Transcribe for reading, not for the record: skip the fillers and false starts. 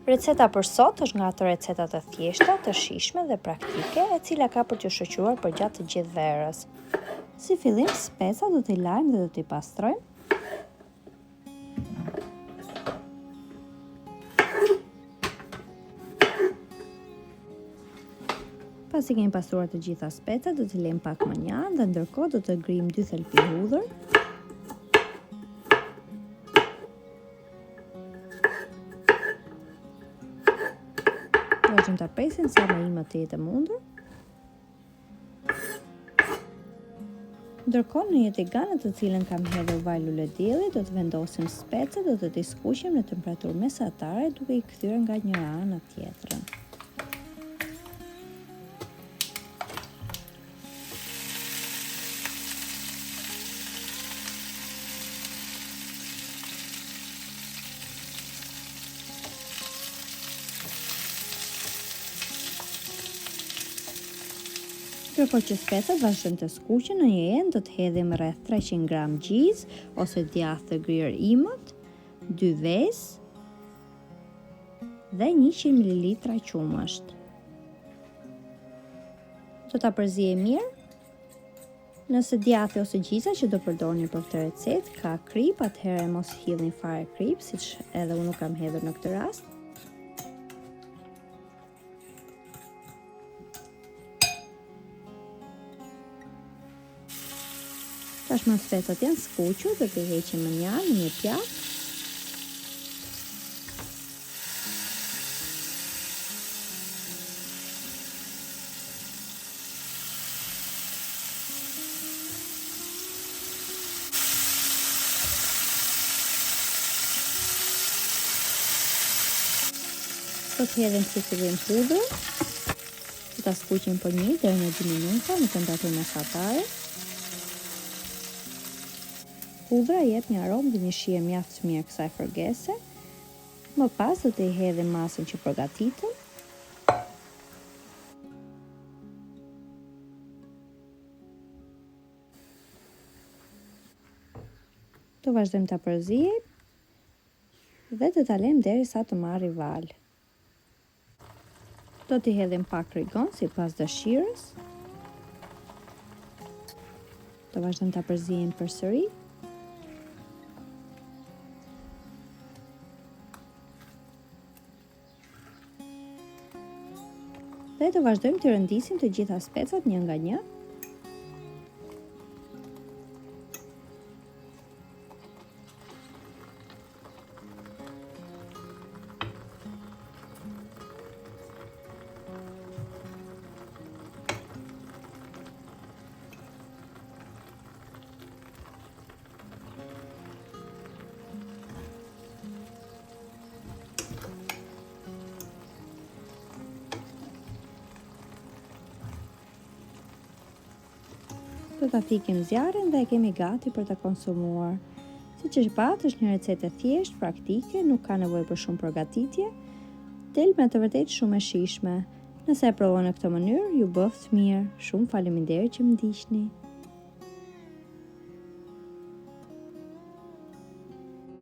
Receta për sot është nga ato recetat të thjeshta, të shijshme dhe praktike, e cila ka për t'ju shoqëruar për gjatë të gjithë verës. Si fillim, specat do t'i lajmë dhe do t'i pastrojmë. Pasi kemi pastruar të gjitha specat, do t'i lejmë pak më njanë dhe ndërkohë do të grijmë 2 thelpi hudhër. Vazhdojmë ta presim sa më i më të jetë mundur. Ndërkohë në një tigan të cilën kam hedhur vaj lule dielli, do të vendosim specat dhe do t'i skuqim në temperaturë mesatare duke i kthyer nga njëra anë në tjetrën. Ndërkohë që specat vazhdojnë të skuqen, në një enë do të hedhim rreth 300 gram gjizë ose djathë të gryer imët, 2 vezë dhe 100 ml qumësht. Do ta përziejmë mirë. Nëse djathi ose gjiza që do përdorni për këtë recetë ka krip, atëherë mos hidhni fare krip, siç edhe unë kam hedhur në këtë rast. Tashmë specat janë skuqur, do t'i heqim më njanë në një pjatë. Do të hedhim si fillim hudhër. Do ta skuqim për 1 deri në 2 minuta në temperaturë mesatare. Hudhra jep një aromë dhe një shije mjaft të mirë kësaj fërgese. Më pas do t'i hedhim masën që përgatitëm. Do vazhdojmë ta përzijejmë dhe do ta lejmë derisa të marrë val. Do t'i hedhim pak rigon sipas dëshirës. Do vazhdojmë ta përzijejmë përsëri. Dhe të vazhdojmë të rëndisim të gjitha specat një nga një. Do ta fikim zjarrin dhe e kemi gati për ta konsumuar. Siç e patë, është një recetë e thjeshtë, praktike, nuk ka nevojë për shumë përgatitje, del me të vërtetë shumë e shijshme. Nëse e provoni në këtë mënyrë, ju bëft mirë. Shumë faleminderit që më ndiqni.